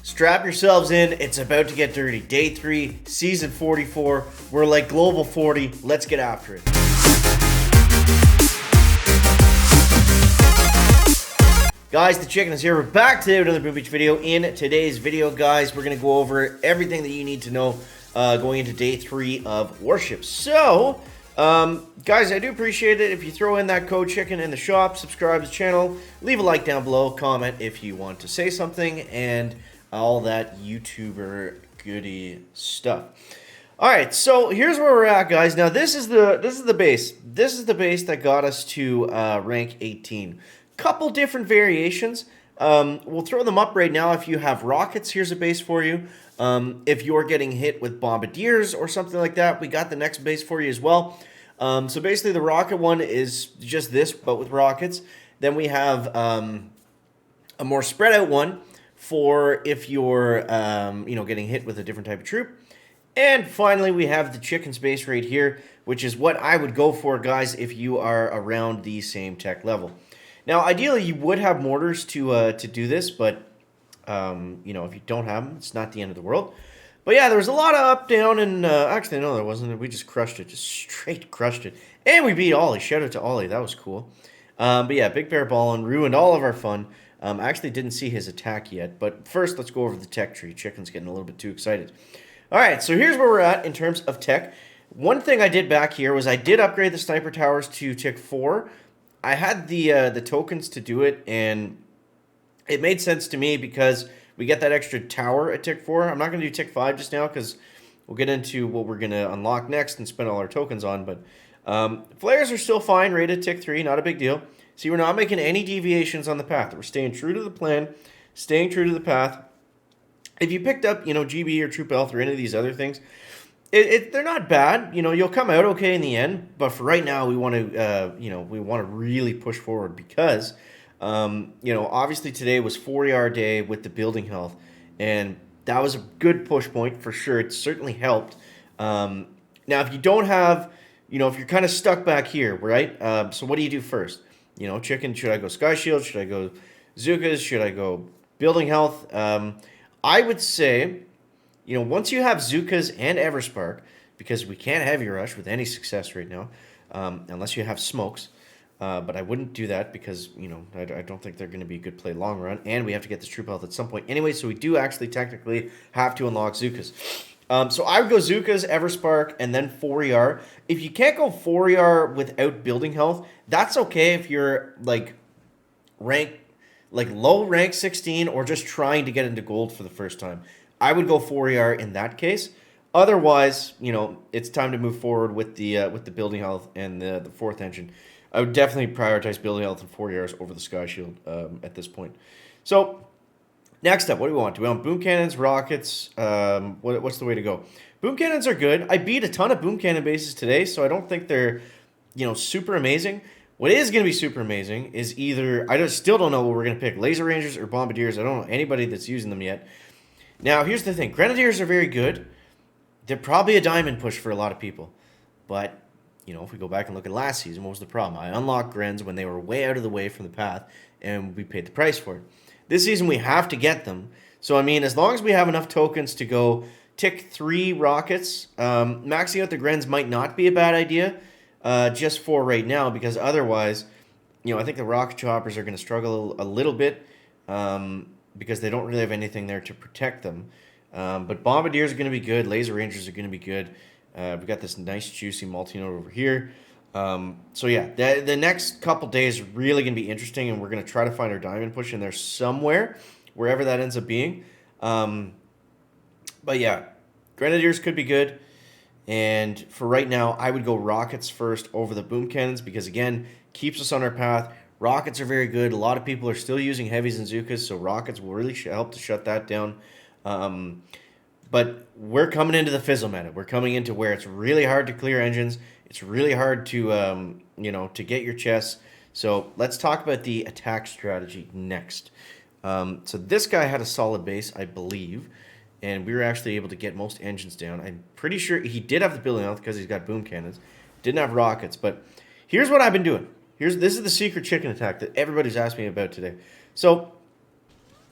Strap yourselves in. It's about to get dirty. Day 3, season 44. We're like Global 40. Let's get after it. Guys, the chicken is here. We're back today with another Boom Beach video. In today's video, guys, we're going to go over everything that you need to know going into day 3 of Warships. So, guys, I do appreciate it if you throw in that code chicken in the shop, subscribe to the channel, leave a like down below, comment if you want to say something, and all that YouTuber goody stuff. All right, so here's where we're at, guys. Now this is the base. This is the base that got us to rank 18. Couple different variations. We'll throw them up right now. If you have rockets, here's a base for you. If you're getting hit with bombardiers or something like that, we got the next base for you as well. So basically, the rocket one is just this, but with rockets. Then we have a more spread out one for if you're, getting hit with a different type of troop. And finally, we have the chicken space right here, which is what I would go for, guys, if you are around the same tech level. Now, ideally, you would have mortars to do this, but, if you don't have them, it's not the end of the world. But yeah, there was a lot of up, down, and actually, no, there wasn't. We just crushed it, just straight crushed it. And we beat Ollie. Shout out to Ollie. That was cool. But yeah, Big Bear Ballin' ruined all of our fun. I actually didn't see his attack yet, but first let's go over the tech tree. Chicken's getting a little bit too excited. All right, so here's where we're at in terms of tech. One thing I did back here was I did upgrade the sniper towers to tick 4. I had the tokens to do it, and it made sense to me because we get that extra tower at tick 4. I'm not going to do tick 5 just now because we'll get into what we're going to unlock next and spend all our tokens on, but flares are still fine, rated tick 3, not a big deal. See, we're not making any deviations on the path. We're staying true to the plan, staying true to the path. If you picked up, GB or Troop Health or any of these other things, they're not bad. You'll come out okay in the end. But for right now, we want to, we want to really push forward because, obviously today was 4-hour day with the building health, and that was a good push point for sure. It certainly helped. Now, if you don't have, if you're kind of stuck back here, right? So what do you do first? Chicken, should I go Sky Shield? Should I go Zukas? Should I go Building Health? I would say, once you have Zukas and Everspark, because we can't Heavy Rush with any success right now, unless you have Smokes. But I wouldn't do that because, I don't think they're going to be a good play long run. And we have to get this Troop Health at some point anyway, so we do actually technically have to unlock Zukas. So I would go Zukas, Everspark, and then 4-ER. If you can't go 4-ER without Building Health, that's okay if you're, low rank 16 or just trying to get into gold for the first time. I would go 4-ER in that case. Otherwise, it's time to move forward with the Building Health and the 4th engine. I would definitely prioritize Building Health and 4-ERs over the Sky Shield at this point. So, next up, what do we want? Do we want boom cannons, rockets? What's the way to go? Boom cannons are good. I beat a ton of boom cannon bases today, so I don't think they're, super amazing. What is going to be super amazing is either, still don't know what we're going to pick, Laser Rangers or Bombardiers. I don't know anybody that's using them yet. Now, here's the thing. Grenadiers are very good. They're probably a diamond push for a lot of people. But, if we go back and look at last season, what was the problem? I unlocked Grens when they were way out of the way from the path, and we paid the price for it. This season, we have to get them. So, as long as we have enough tokens to go tick 3 rockets, maxing out the Grens might not be a bad idea, just for right now, because otherwise, I think the rocket choppers are going to struggle a little bit, because they don't really have anything there to protect them. But Bombardiers are going to be good. Laser Rangers are going to be good. We've got this nice, juicy multi-node over here. So yeah, the next couple days are really going to be interesting, and we're going to try to find our diamond push in there somewhere, wherever that ends up being. But yeah, Grenadiers could be good. And for right now, I would go rockets first over the boom cannons because, again, keeps us on our path. Rockets are very good. A lot of people are still using heavies and Zukas, so rockets will really help to shut that down. But we're coming into the fizzle meta. We're coming into where it's really hard to clear engines. It's really hard to, to get your chests. So let's talk about the attack strategy next. So this guy had a solid base, I believe, and we were actually able to get most engines down. I'm pretty sure he did have the building health because he's got boom cannons. Didn't have rockets, but here's what I've been doing. This is the secret chicken attack that everybody's asked me about today. So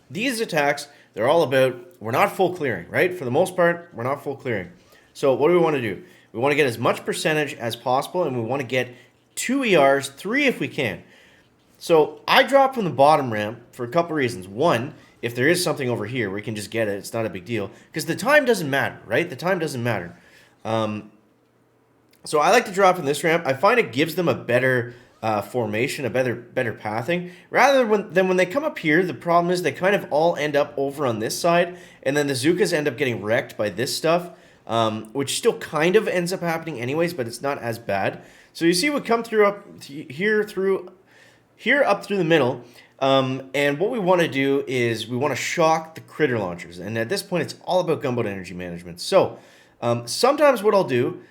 these attacks, they're all about, we're not full clearing, right? For the most part, we're not full clearing. So what do we want to do? We want to get as much percentage as possible, and we want to get 2 ERs, 3 if we can. So I drop from the bottom ramp for a couple reasons. One, if there is something over here, we can just get it. It's not a big deal. Because the time doesn't matter, right? The time doesn't matter. So I like to drop in this ramp. I find it gives them a better formation, a better pathing. Rather than when they come up here, the problem is they kind of all end up over on this side, and then the Zookas end up getting wrecked by this stuff, which still kind of ends up happening anyways, but it's not as bad. So you see we come through up here up through the middle, and what we want to do is we want to shock the critter launchers, and at this point it's all about gunboat energy management. So sometimes what I'll do,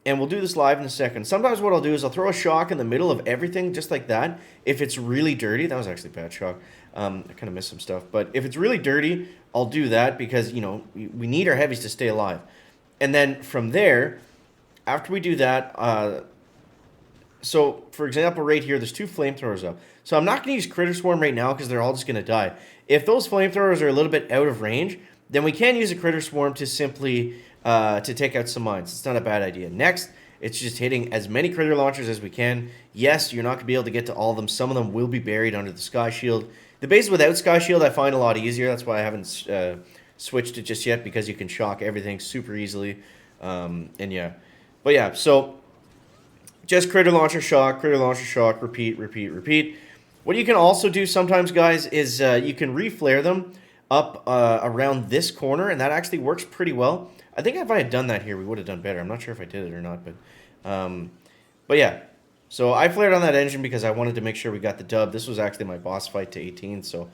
and we'll do this live in a second. Sometimes what I'll do is I'll throw a shock in the middle of everything, just like that. If it's really dirty, that was actually a bad shock. I kind of missed some stuff. But if it's really dirty, I'll do that because, you know, we need our heavies to stay alive. And then from there, after we do that, so for example, right here, there's 2 flamethrowers up. So I'm not going to use Critter Swarm right now because they're all just going to die. If those flamethrowers are a little bit out of range, then we can use a Critter Swarm to simply to take out some mines. It's not a bad idea. Next, it's just hitting as many critter launchers as we can. Yes, you're not going to be able to get to all of them. Some of them will be buried under the Sky Shield. The base without Sky Shield I find a lot easier. That's why I haven't switched it just yet, because you can shock everything super easily. And yeah. But yeah, so just critter launcher, shock, repeat, repeat, repeat. What you can also do sometimes, guys, is you can reflare them up around this corner, and that actually works pretty well. I think if I had done that here, we would have done better. I'm not sure if I did it or not, but yeah. So I flared on that engine because I wanted to make sure we got the dub. This was actually my boss fight to 18, so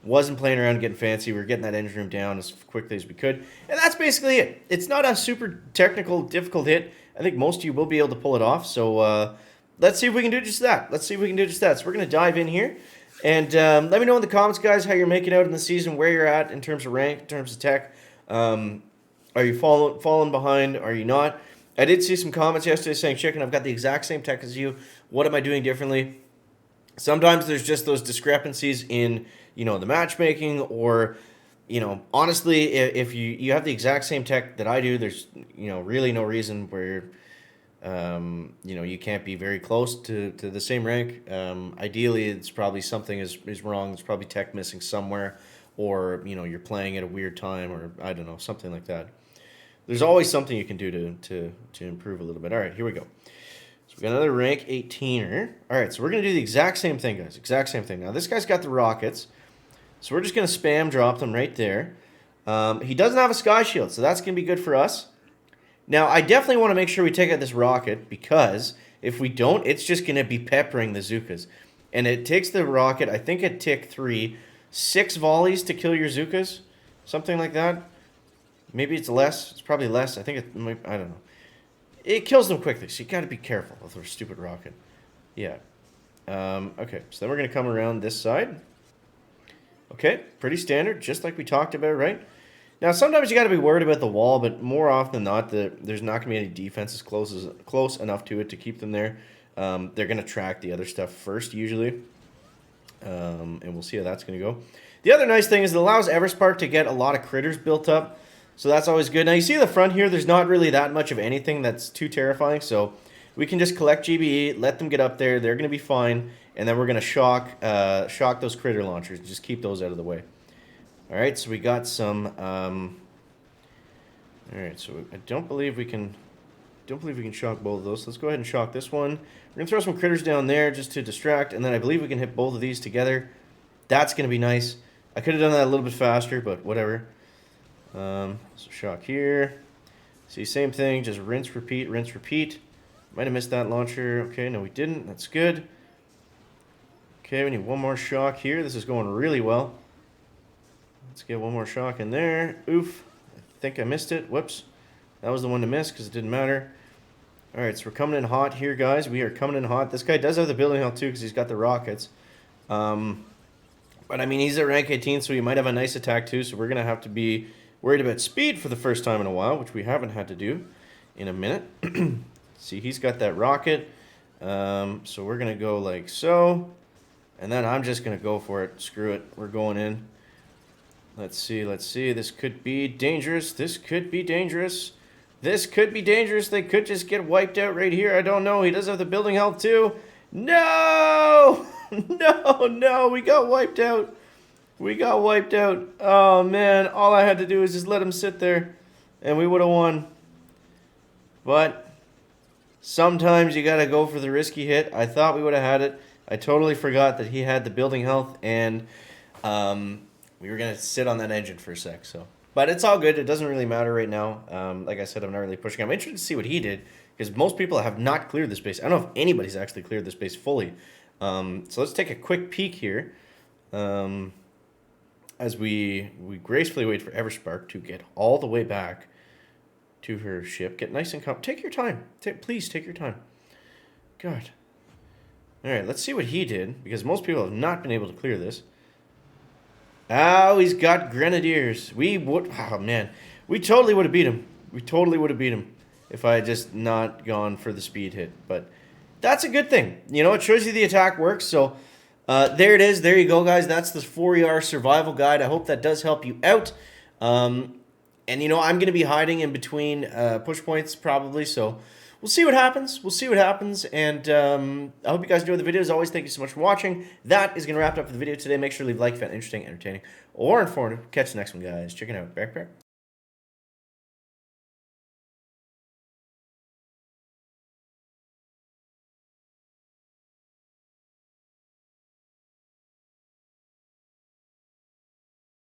wasn't playing around getting fancy. We were getting that engine room down as quickly as we could, and that's basically it. It's not a super technical, difficult hit. I think most of you will be able to pull it off, so let's see if we can do just that. So we're going to dive in here, and let me know in the comments, guys, how you're making out in the season, where you're at in terms of rank, in terms of tech. Are you falling behind? Are you not? I did see some comments yesterday saying, Chicken, I've got the exact same tech as you. What am I doing differently? Sometimes there's just those discrepancies in, you know, the matchmaking, or, you know, honestly, if you have the exact same tech that I do, there's, you know, really no reason where, you know, you can't be very close to the same rank. Ideally, it's probably something is wrong. There's probably tech missing somewhere, or, you know, you're playing at a weird time, or I don't know, something like that. There's always something you can do to improve a little bit. All right, here we go. So we got another rank 18er. All right, so we're going to do the exact same thing, guys. Exact same thing. Now, this guy's got the rockets, so we're just going to spam drop them right there. He doesn't have a Sky Shield, so that's going to be good for us. Now, I definitely want to make sure we take out this rocket, because if we don't, it's just going to be peppering the Zookas. And it takes the rocket, I think at tick 3, 6 volleys to kill your Zookas. Something like that. Maybe it's less. It's probably less. I think it might, I don't know. It kills them quickly, so you got to be careful with their stupid rocket. Yeah. Okay, so then we're going to come around this side. Okay, pretty standard, just like we talked about, right? Now, sometimes you got to be worried about the wall, but more often than not, there's not going to be any defenses close enough to it to keep them there. They're going to track the other stuff first, usually. And we'll see how that's going to go. The other nice thing is it allows Everspark to get a lot of critters built up. So that's always good. Now you see the front here, there's not really that much of anything that's too terrifying. So we can just collect GBE, let them get up there. They're going to be fine. And then we're going to shock those critter launchers. Just keep those out of the way. All right, so we got some... all right, so I don't believe we can shock both of those. Let's go ahead and shock this one. We're going to throw some critters down there just to distract. And then I believe we can hit both of these together. That's going to be nice. I could have done that a little bit faster, but whatever. So shock here. See, same thing, just rinse, repeat, rinse, repeat. Might have missed that launcher. Okay, no, we didn't. That's good. Okay, we need one more shock here. This is going really well. Let's get one more shock in there. Oof. I think I missed it. Whoops. That was the one to miss because it didn't matter. All right, so we're coming in hot here, guys. We are coming in hot. This guy does have the building health too because he's got the rockets. But, I mean, he's at rank 18, so he might have a nice attack too, so we're going to have to be worried about speed for the first time in a while, which we haven't had to do in a minute. See, he's got that rocket. So we're going to go like so. And then I'm just going to go for it. Screw it. We're going in. Let's see, let's see. This could be dangerous. This could be dangerous. This could be dangerous. They could just get wiped out right here. I don't know. He does have the building health too. No! No, no. We got wiped out. We got wiped out. Oh, man. All I had to do was just let him sit there, and we would have won. But sometimes you got to go for the risky hit. I thought we would have had it. I totally forgot that he had the building health, and we were going to sit on that engine for a sec. But it's all good. It doesn't really matter right now. Like I said, I'm not really pushing. I'm interested to see what he did, because most people have not cleared this base. I don't know if anybody's actually cleared this base fully. So let's take a quick peek here. As we gracefully wait for Everspark to get all the way back to her ship. Get nice and calm. Take your time. Please take your time. God. All right, let's see what he did, because most people have not been able to clear this. Oh, he's got Grenadiers. Oh, man. We totally would have beat him. We totally would have beat him if I had just not gone for the speed hit. But that's a good thing. You know, it shows you the attack works, so... there it is. There you go, guys. That's the 4ER survival guide. I hope that does help you out. And, you know, I'm going to be hiding in between push points probably, so we'll see what happens. We'll see what happens, and I hope you guys enjoyed the video. As always, thank you so much for watching. That is going to wrap it up for the video today. Make sure to leave a like if you found it interesting, entertaining, or informative. Catch the next one, guys. Check it out. Back.